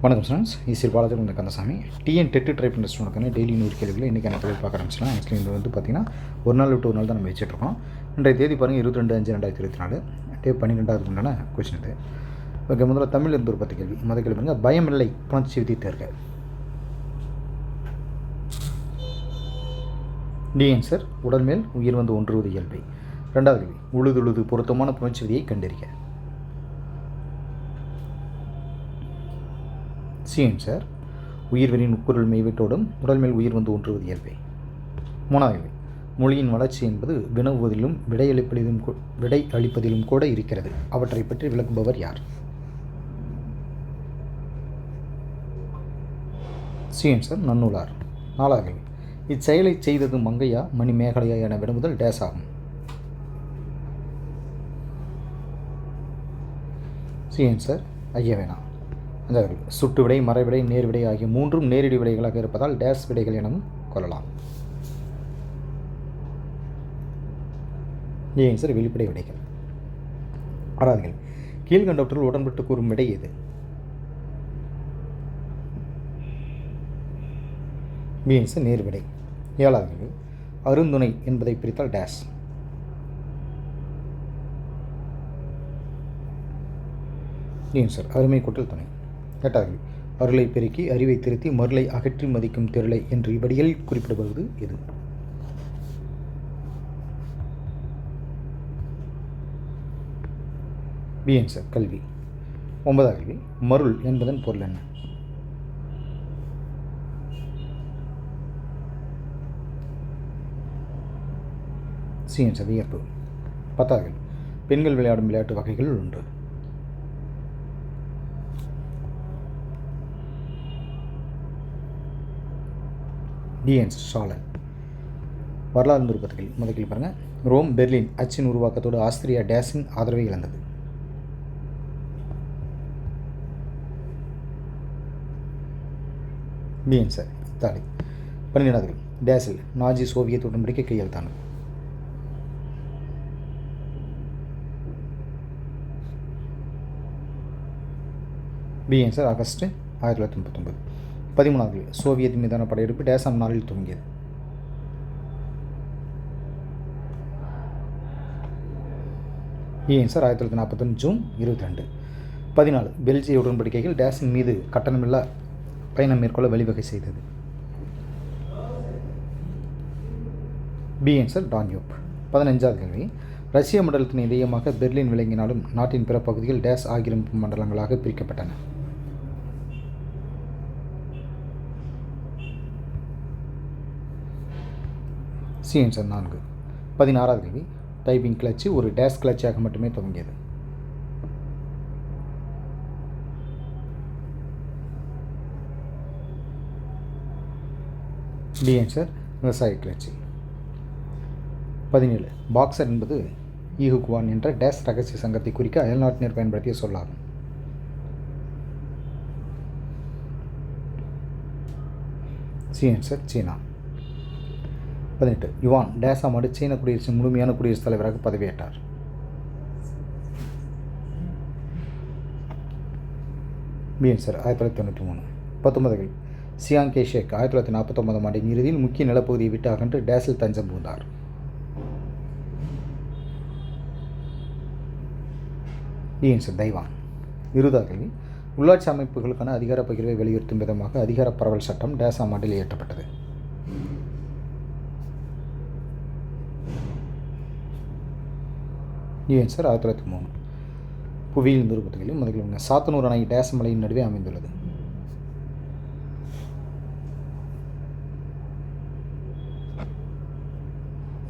வணக்கம் students, easier Balaji உங்கள் Kandasamy. TET try பண்ணுற ஸ்டூடெண்ட்க்கான டெய்லி 100 கேள்விகள் இன்றைக்கி எனக்கு பார்க்க ஆரம்பிச்சிடலாம். ஆக்சுவலி இது வந்து பார்த்திங்கன்னா ஒரு நாள் விட்டு ஒரு நாள் தான் நம்ம வச்சுட்ருக்கோம். இன்றைய தேதி பாருங்கள் 22/5/2024 டே 12வது உண்டான கொஸ்டின் இது. ஓகே, முதல்ல தமிழ் இருந்து ஒரு 10 கேள்வி. முதல் கேள்வி பாருங்கள், பயமில்லை புணர்ச்சி விதித்தேர்க. டி ஆன்சர் உடல் மேல் உயிர் வந்து ஒன்றுவது இயல்பை. ரெண்டாவது கேள்வி, உழுதுழுது பொருத்தமான புணர்ச்சி விதியை கண்டறிக. சி ஆன்சர் உயிர்வெளியின் உட்பொருள் மெய்வீட்டோடும் உடல் மேல் உயிர் வந்து ஒன்றுவது இயல்பை. மூணாவது கேள்வி, மொழியின் வளர்ச்சி என்பது வினவுவதிலும் விடை அளிப்பதிலும் கூட இருக்கிறது. அவற்றை பற்றி விளக்குபவர் யார்? சி ஆன்சர் நன்னூலார். நாலாவது கேள்வி, இச்செயலை செய்தது மங்கையா மணி மேகலையா என வினவுதல் டேஸ் ஆகும். சி ஆன்சர் ஐயவேனா. அதாவது சுட்டு விடை, மறைவிடை, நேர்விடை ஆகிய மூன்றும் நேரடி விடைகளாக இருப்பதால் டேஸ் விடைகள் எனவும் கொள்ளலாம். ஏ ஆன்சர் வெளிப்படை விடைகள். ஆறாவது கேள்வி, கீழ்கண்டவற்றில் உடன்பட்டு கூறும் விடை எது? பி ஆன்சர் நேர்விடை. ஏழாவது கேள்வி, அருந்துணை என்பதை பிரித்தால் டேஸ். டி ஆன்சர் அருமை கூட்டல் துணை. எட்டாவது, அருளை பெருக்கி அறிவை திருத்தி மருளை அகற்றி மதிக்கும் திரளை என்று இப்படியில் குறிப்பிடுவது எது? பி ஆன்சர் கல்வி. ஒன்பதாவது கேள்வி, மருள் என்பதன் பொருள் என்ன? சி ஆன்சர் வியப்பு. பத்தாவது கேள்வி, பெண்கள் விளையாடும் விளையாட்டு வகைகள் உண்டு. டி ஆன்சர் ஷாலன். வரலாறு நிருபத்துகள். முதல் கேள்வி பாருங்கள், ரோம் பெர்லின் அச்சின் உருவாக்கத்தோடு ஆஸ்திரியா டேஸின் ஆதரவை இழந்தது. B answer Italy. 12வது கேள்வி, டேஸில் நாஜி சோவியத் உடன்படிக்கை கையெழுத்தானது. B answer August 1939. 13வது கேள்வி, சோவியத் மீதான படையெடுப்பு டேசாம் நாளில் துவங்கியது. A answer 1941 June 22. 14, பெல்ஜிய உடன்படிக்கைகள் டேஸின் மீது கட்டணமில்லா பயணம் மேற்கொள்ள வழிவகை செய்தது. B answer Danube. 15வது கேள்வி, ரஷ்ய மண்டலத்தின் இதயமாக பெர்லின் விளங்கினாலும் நாட்டின் பிற பகுதிகள் டேஸ் ஆக்கிரமிப்பு மண்டலங்களாக பிரிக்கப்பட்டன. C answer 4. 16வது கேள்வி, டைப்பிங் கிளர்ச்சி ஒரு டேஸ் கிளர்ச்சியாக மட்டுமே துவங்கியது. டி ஆன்சர் விவசாய கிளர்ச்சி. 17, பாக்ஸர் என்பது ஈஹுகுவான் என்ற டேஸ் ரகசிய சங்கத்தை குறிக்க அயல்நாட்டினர் பயன்படுத்திய சொல்லாகும். சி ஆன்சர் சீனா. 18, யுவான் டேஸ் ஆம் ஆண்டு சீன குடியரசின் முழுமையான குடியரசுத் தலைவராக பதவியேற்றார். B answer 1993. 19, Chiang Kai Shek 1949 ஆண்டின் இறுதியில் முக்கிய நிலப்பகுதியை விட்டு அகன்று டேஸில் தஞ்சம் புகுந்தார். B answer Taiwan. 20வது கேள்வி, உள்ளாட்சி அமைப்புகளுக்கான அதிகார பகிர்வை வலியுறுத்தும் விதமாக அதிகார பரவல் சட்டம் டேஸ் ஆம் ஆண்டில் இயற்றப்பட்டது. ஆன்சர் 1903. புவியியல் நிருபத்துகளில் முதலில் சாத்தனூர் அணை டேஸ் மலையின் நடுவே அமைந்துள்ளது.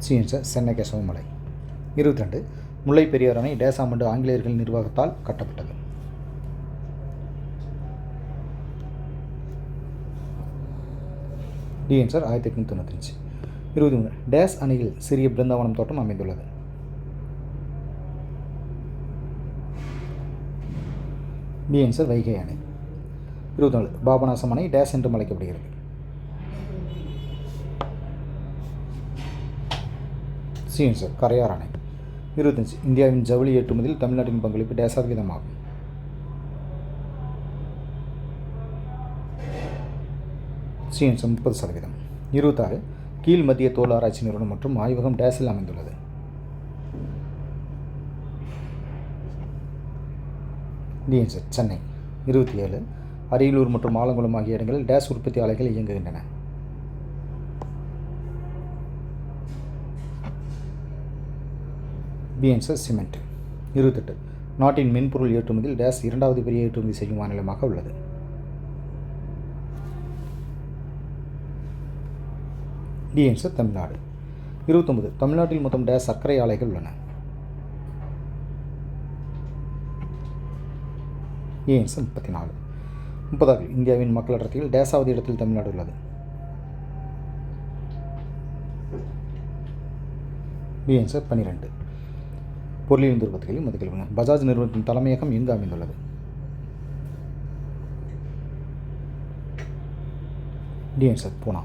சி ஆன்சர் சென்னை கேசவ மலை. 22, முல்லை பெரியார் அணை டேஸ் ஆம் ஆண்டு ஆங்கிலேயர்கள் நிர்வாகத்தால் கட்டப்பட்டது. D answer 1895. 23, டேஸ் அணையில் சிறிய பிருந்தாவனம் தோட்டம் அமைந்துள்ளது. பி ஆன்சர் வைகை அணை. 24, பாபநாசம் அணை டேஸ் என்றும் அழைக்கப்படுகிறது. சி ஆன்சர் கரையார் அணை. 25, இந்தியாவின் ஜவுளி ஏற்றுமதியில் தமிழ்நாட்டின் பங்களிப்பு டேஸ் சதவீதமாகும். C answer 30%. 26 கீழ் மத்திய தோல் ஆராய்ச்சி நிறுவனம் மற்றும் ஆய்வகம் டேஸில் அமைந்துள்ளது. D answer Chennai. 27 அரியலூர் மற்றும் ஆலங்குளம் ஆகிய இடங்களில் டேஸ் உற்பத்தி ஆலைகள் இயங்குகின்றன. B answer cement. 28 நாட்டின் மென்பொருள் ஏற்றுமதியில் டேஸ் இரண்டாவது பெரிய ஏற்றுமதி செய்யும் மாநிலமாக உள்ளது. D answer Tamil Nadu. 29 தமிழ்நாட்டில் மொத்தம் டேஸ் சர்க்கரை ஆலைகள் உள்ளன. A answer 34. 30 இந்தியாவின் மக்கள் அடர்த்தியில் டேஸாவது இடத்தில் தமிழ்நாடு உள்ளது. B answer 12. பொருளியல் உற்பத்திகளில் மதிக்கல் பஜாஜ் நிறுவனத்தின் தலைமையகம் எங்கு அமைந்துள்ளது? D answer Poona.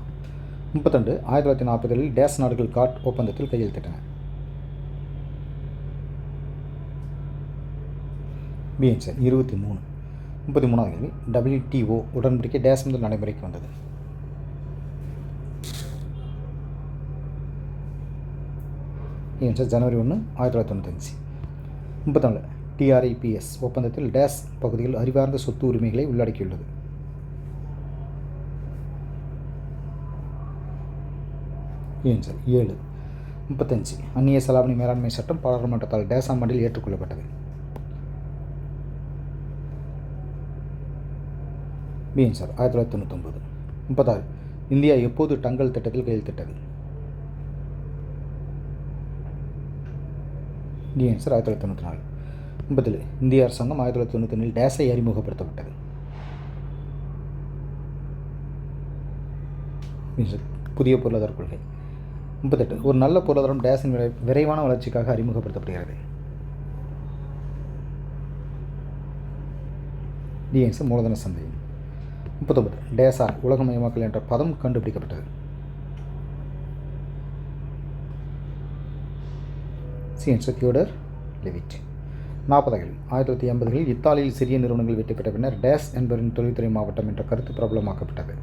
32 1940 டேஸ் நாடுகள் காட் ஒப்பந்தத்தில் கையெழுத்திட்டன. B answer 23. 33வது கேள்வி WTO உடன்படிக்கை டேஸ் முதல் நடைமுறைக்கு வந்தது? ஆன்சர் ஜனவரி 1 1995. 34 TRIPS ஒப்பந்தத்தில் டேஸ் பகுதியில் அறிவார்ந்த சொத்து உரிமைகளை உள்ளடக்கியுள்ளது? ஆன்சர் 7. 35 அந்நிய செலாவணி மேலாண்மை சட்டம் பாராளுமன்றத்தால் டேஸ் ஆண்டில் ஏற்றுக்கொள்ளப்பட்டது? B answer 1999. 36 இந்தியா எப்போது டங்கல் திட்டத்தில் கையெழுத்திட்டது? D answer 1994. 37 இந்திய அரசாங்கம் 1991 டேஸை அறிமுகப்படுத்தப்பட்டது? புதிய பொருளாதார கொள்கை. 38 ஒரு நல்ல பொருளாதாரம் டேஸின் விரைவான வளர்ச்சிக்காக அறிமுகப்படுத்தப்படுகிறது? டி ஆன்சர் மூலதன சந்தை. 39 டேசார் உலகமயமாக்கல் என்ற பதம் கண்டுபிடிக்கப்பட்டது? C answer Theodore Levitt. 40 1980களில் இத்தாலியில் சிறிய நிறுவனங்கள் வெற்றி பெற்ற பின்னர் டேஸ் என்பவரின் தொழில்துறை மாவட்டம் என்ற கருத்து பிரபலமாக்கப்பட்டது?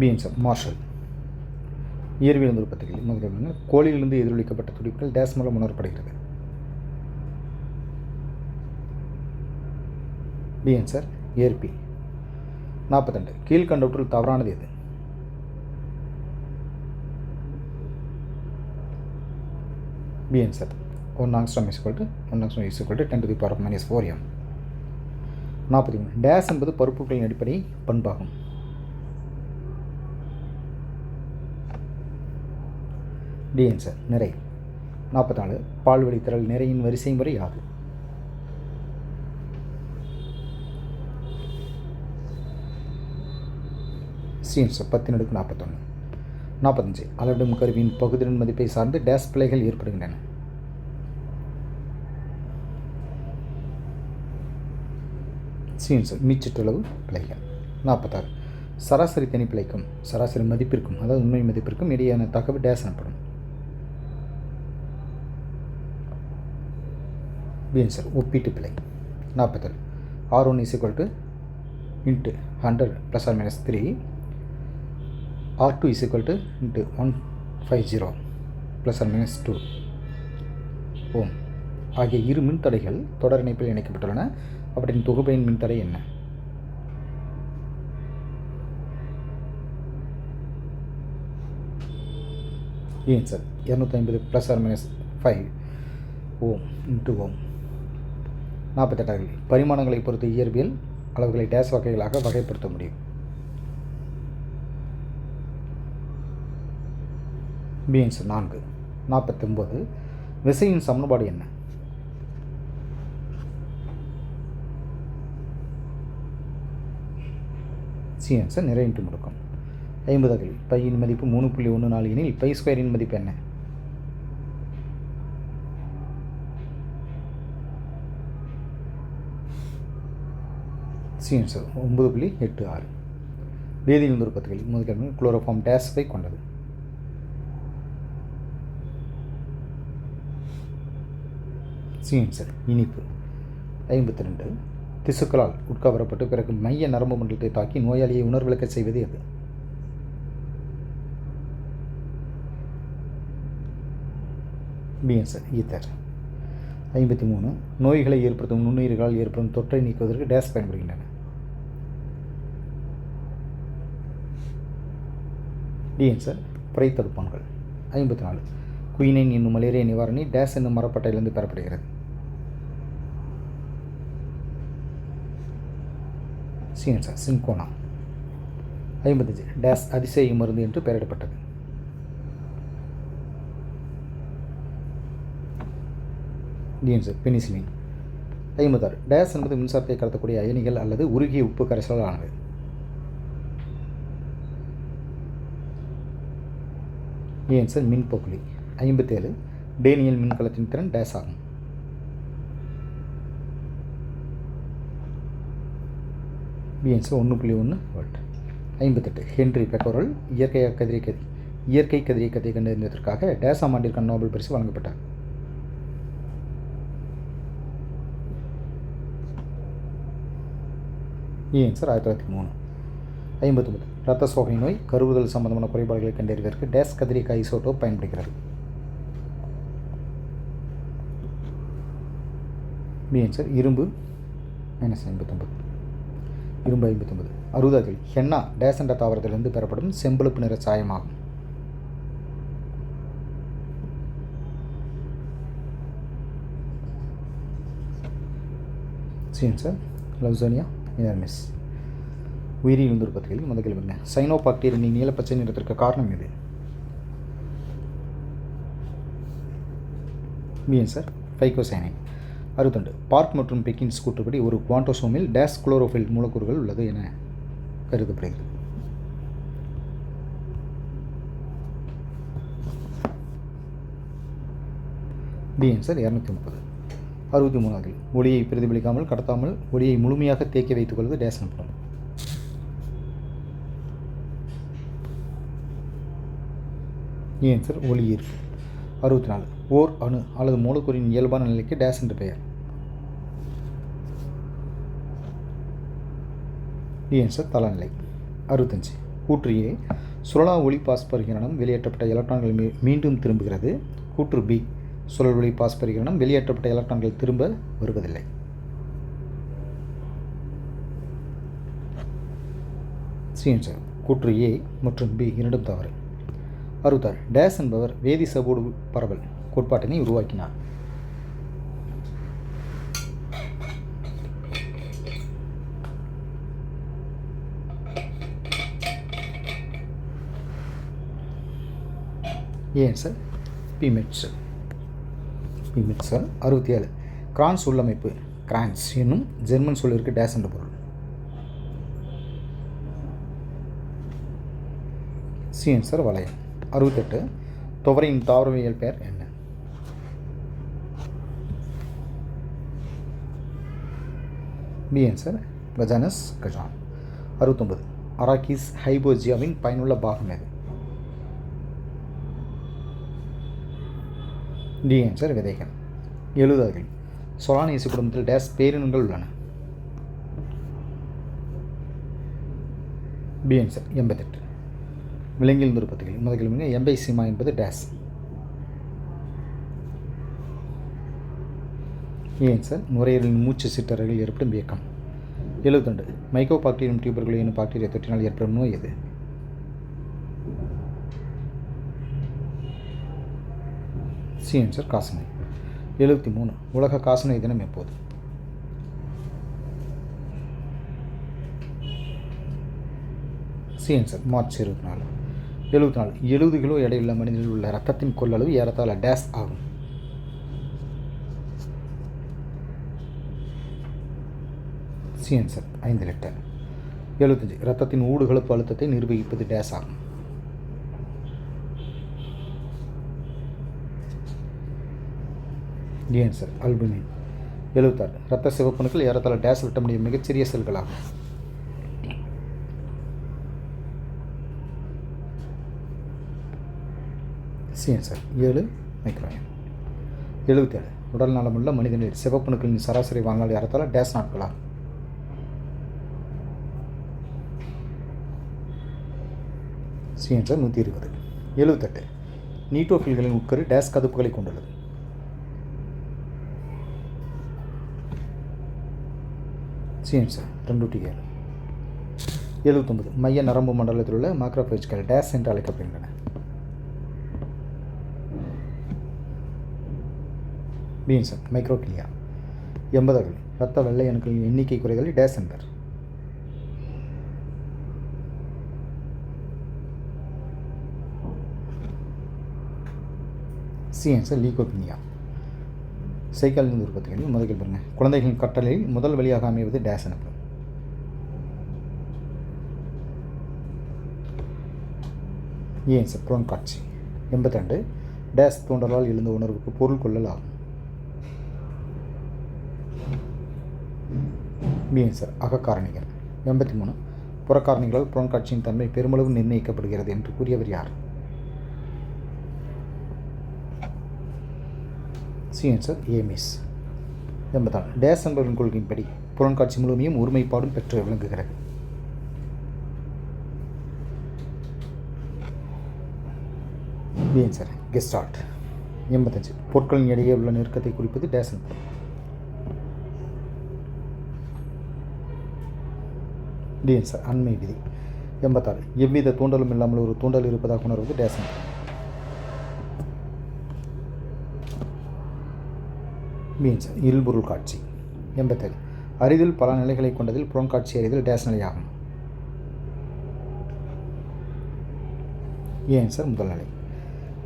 B answer marshal. இயற்பியல் உற்பத்திகள் முதலில் கோழியிலிருந்து எதிரொலிக்கப்பட்ட துடிப்புகள் டேஸ் மூலம் உணரப்படுகிறது? B answer ஏற்பி. 42 கீழ்கண்டவற்றுள் தவறானது எது? B answer 1 angstrom = 10 to the power of -4 m. 43 டேஸ் என்பது பருப்புகளின் அடிப்படை பண்பாகும்? டி ஆன்சர் நிறை. 44 பால்வழி திரள் நிறையின் வரிசை முறை யாது? C answer 10^41. 45 அளவிடும் கருவியின் பகுதியின் மதிப்பை சார்ந்து டேஸ் பிழைகள் ஏற்படுகின்றன? சி ஆன்சர் மீச்சிற்றளவு பிழைகள். 46 சராசரி தனிப்பிழைக்கும் சராசரி மதிப்பிற்கும் அதாவது உண்மை மதிப்பிற்கும் இடையேயான தகவல் டேஸ் எனப்படும்? பி ஆன்சர் ஒப்பீட்டு பிழை. 47 R1 = × 100 ± 3 R2 = × 150 ± 2 ஓம் ஆகிய இரு மின்தடைகள் தொடர் இணைப்பில் இணைக்கப்பட்டுள்ளன. அவற்றின் தொகுப்பையின் மின்தடை என்ன? ஆன்சர் 250 ± 5 ஓம் × ஓம். 48 பரிமாணங்களை பொறுத்து இயற்பியல் அளவுகளை டேஸ் வகைகளாக வகைப்படுத்த முடியும்? B answer 4. 49 விசையின் சமன்பாடு என்ன? சி ஆன்சர் நிறை × முடுக்கம். 50 பையின் மதிப்பு 3.14 எனில் பை ஸ்கொயரின் மதிப்பு என்ன? C answer 9.86. வேதியியல் உற்பத்திகள் முதல் குளோரோஃபார்ம் டேஸை கொண்டது? சி ஆன்சர் இனிப்பு. 52 திசுக்களால் உட்கவரப்பட்டு பிறகு மைய நரம்பு மண்டலத்தை தாக்கி நோயாளியை உணர்விழக்க செய்வது எது? பிஎன்சர் ஈத்தர். 53. நோய்களை ஏற்படுத்தும் நுண்ணுயிர்களால் ஏற்படும் தொற்றை நீக்குவதற்கு டேஸ் பயன்படுகின்றன? டிஎன்சர் புரைத்தடுப்பான்கள். 54. குயினைன் என்னும் மலேரியா நிவாரணி டேஸ் என்னும் மரப்பட்டையிலிருந்து பெறப்படுகிறது? சிஎன்சர் சின்கோனா. 55. டேஸ் அதிசய மருந்து என்று பெயரிடப்பட்டது? டிஎன்சர் பெனிசிலின். 56. டேஸ் என்பது மின்சாரத்தை கடத்தக்கூடிய அயனிகள் அல்லது உருகிய உப்பு கரைசலால் ஆனது? டிஎன்சர் மின்போக்குலி. 57. டேனியல் மின்கலத்தின் திறன் டேஸ் ஆகும்? பிஎன்சர் 1.1 வோல்ட். 58. ஹென்றி பெக்கோரல் இயற்கை கதிரியக்கத்தை கண்டறிந்ததற்காக டேஸ் ஆம் ஆண்டிற்கான நோபல் பரிசு வழங்கப்பட்டார்? ஆன்சர் 1903. 59. இரத்த சோகை நோய் கருவுதல் சம்பந்தமான குறைபாடுகளை கண்டறிவதற்கு டேஸ் கதிரியக்க ஐசோடோப் பயன்படுகிறது? ஆன்சர் இரும்பு -59. இரும்பு 59. 60. ஹென்னா டேஸ் என்ற தாவரத்திலிருந்து பெறப்படும் செம்பழுப்பு நிற சாயமாகும்? ஆன்சர் லவ்சோனியா இனர்மிஸ். உயிரியல் உற்பத்திகளில் முதல் கேள்வி. சைனோபாக்டீரியன் நீலப்பச்சை நிறத்திற்கு காரணம் எது? ஆன்சர் ஃபைகோசைனைன். 62. பார்க் மற்றும் பெக்கின்ஸ் கூற்றுப்படி ஒரு குவாண்டோசோமில் டேஸ் குளோரோஃபில் மூலக்கூறுகள் உள்ளது என கருதப்படுகிறது? ஆன்சர் 230. 63. ஒளியை பிரதிபலிக்காமல் கடத்தாமல் ஒளியை முழுமையாக தேக்கி வைத்துக் கொள்வது டேஸ் எனப்படும்? ஆன்சர் ஒளி ஈர்ப்பு. 64. ஓர் அணு அல்லது மூலக்கூறின் இயல்பான நிலைக்கு டேஸ் என்று பெயர்? ஆன்சர் தளநிலை. 65. கூற்று ஏ சுழலா ஒளி பாஸ்பரிகரணம் வெளியேற்றப்பட்ட எலக்ட்ரான்கள் மீண்டும் திரும்புகிறது. கூற்று பி சுழல் ஒளி பாஸ்பரிகரணம் வெளியேற்றப்பட்ட எலக்ட்ரான்கள் திரும்ப வருவதில்லை? ஆன்சர் கூற்று ஏ மற்றும் பி இரண்டும் தவறு. 66. டேஸ் என்பவர் வேதி சபோடு பரவல் கோட்பாட்டினை உருவாக்கினார்? ஆன்சர் பி மெட்சல். 67. கிரான்ஸ் உள்ளமைப்பு கிரான்ஸ் என்னும் ஜெர்மன் சொல்லிற்கு டேஸ் என்ற பொருள்? ஆன்சர் வளையம். 68. துவரையின் தாவரவியல் பெயர் என்ன? ஆன்சர் கஜானஸ் கஜான். 69. அராக்கிஸ் ஹைபோஜியாவின் பயனுள்ள பாகம் எது? ஆன்சர் விதைகள். 70. சொலானேசி குடும்பத்தில் டேஸ் பேரினங்கள் உள்ளன? ஆன்சர் 88. விலங்கியல் உற்பத்திகள் முதல் கேள்வி. எம்பைசீமா என்பது டேஸ்? ஆன்சர் நுரையீரலின் மூச்சு சிற்றறையில் ஏற்படும் இயக்கம். 72. மைக்கோபாக்டீரியம் டியூபர்குலி என்னும் பாக்டீரியா தொற்றினால் ஏற்படும் நோய் எது? ஆன்சர் காசநோய். 73. உலக காசநோய் தினம் எப்போது? Answer March 24. 74. 70 கிலோ எடையுள்ள மனிதனில் உள்ள இரத்தத்தின் கொள்ளளவு ஏறத்தாழ டேஸ் ஆகும்? Answer 5 litre. 75. இரத்தத்தின் ஊடுகலப்பு அழுத்தத்தை நிர்வகிப்பது டேஸ் ஆகும்? Answer albumin. 76. இரத்த சிவப்பணுக்கள் ஏறத்தாழ டேஸ் விட்டமுடைய மிகச்சிறிய செல்களாகும்? ஆன்சர் 7 மைக்ரோயன். 77. உடல் நலமுள்ள மனிதனில் சிவப்பணுக்களின் சராசரி வாழ்நாள் ஏறத்தாழ டேஸ் நாட்களாகும்? C answer 120. 78. நீட்டோஃபில்களின் உட்கரு டேஸ் கதுப்புகளை கொண்டுள்ளது. C answer 2/7. 79. மைய நரம்பு மண்டலத்தில் உள்ள மேக்ரோபேஜ்கள் டேஸ் என்று அழைக்கப்படுகின்றன. B answer microglia. 80. இரத்த வெள்ளை அணுக்களின் எண்ணிக்கை குறைதல் டேஸ் என்பர். C answer leucopenia. சைக்காலஜி உற்பத்திகளில் முதல் பாருங்க, குழந்தைகளின் கட்டளையில் முதல் வழியாக அமைவது டேஸ் எனப்படும். ஏ ஆன்சர் புலன் காட்சி. 82. டேஸ் தூண்டலால் எழுந்த உணர்வுக்கு பொருள் கொள்ளல் ஆகும். B answer அகக்காரணிகள். 83. புறக்காரணிகளால் புலன்காட்சியின் தன்மை பெருமளவு நிர்ணயிக்கப்படுகிறது என்று கூறியவர் யார்? C answer ஏமிஸ். 84. டேஸ் என்பவரின் கொள்கையின்படி புலன்காட்சி முழுமையும் ஒருமைப்பாடும் பெற்று விளங்குகிறது. B answer gestalt. 85. பொருட்களின் இடையே உள்ள நெருக்கத்தை குறிப்பது டேஸ் என்பது. டி ஆன்சர் அண்மை விதி. 86. எவ்வித தூண்டலும் இல்லாமல் ஒரு தூண்டல் இருப்பதாக உணர்வது டேஸ் என்பது. பி ஆன்சர் இருள்பொருள் காட்சி. 87. அறிதல் பல நிலைகளை கொண்டதில் புலன்காட்சி அறிதல் டேஸ் நிலையாகும். ஏ ஆன்சர் முதல் நிலை.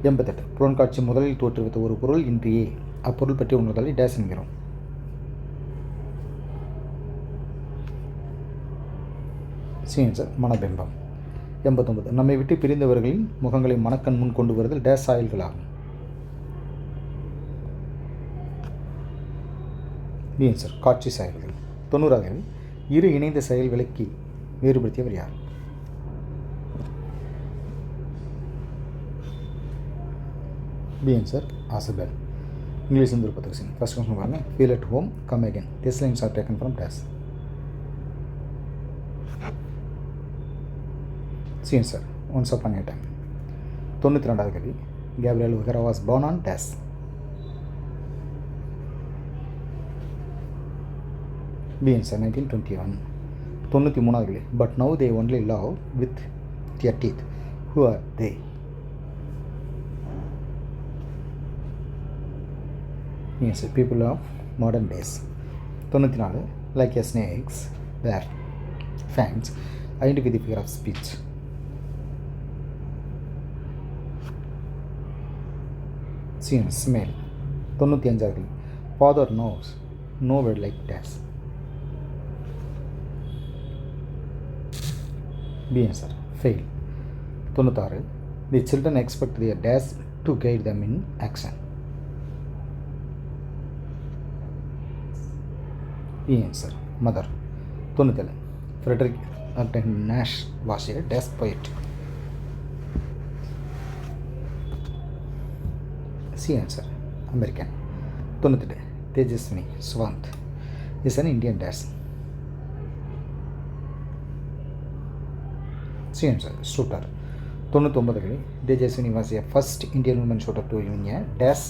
88. புலன்காட்சி முதலில் தோற்றுவித்த ஒரு பொருள் இன்றியே அப்பொருள் பற்றி உணர்தலை டேஸ் என்கிறோம். சி ஆன்சர் மனபிம்பம். 89. நம்மை விட்டு பிரிந்தவர்களின் முகங்களை மனக்கண் முன் கொண்டு வருதல் டேஸ் சாயல்களாகும். பி ஆன்சர் காட்சி சாயல்கள். 90. இரு இணைந்த செயல் விலக்கி வேறுபடுத்தியவர் யார்? B answer ஆசபெல். இங்கிலீஷ் வந்து ஒரு 10. ஃபர்ஸ்ட் கொஸ்டின் பாருங்க. Feel at home come again this lines are taken from dash. C answer once upon a time. 92. கேள்வி. Gabriel Okara was born on dash. B answer 1921. 93. But now they only love with their teeth. Who are they? Yes, people of modern days. 94. Like a snakes, their fangs identify the figure of speech. See, smell. 95. Father knows no word like dash. B answer fail. 96. The children expect their dash to guide them in action. E answer mother. 97. Frederick Arden Nash was a dash poet. C answer American. 98. Tejaswini Swant is an Indian dash. C answer shooter. 99. Tejaswini was a first Indian woman shooter to win a dash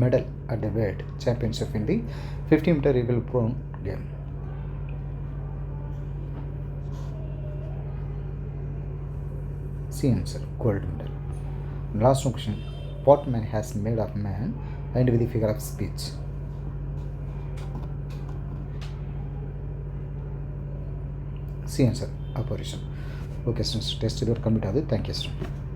medal at the World Championship in the 50-meter rifle throw game. C answer gold medal. Last question. What man has made of man and with the figure of speech? C answer apparition. Okay students, test your computer. Thank you students.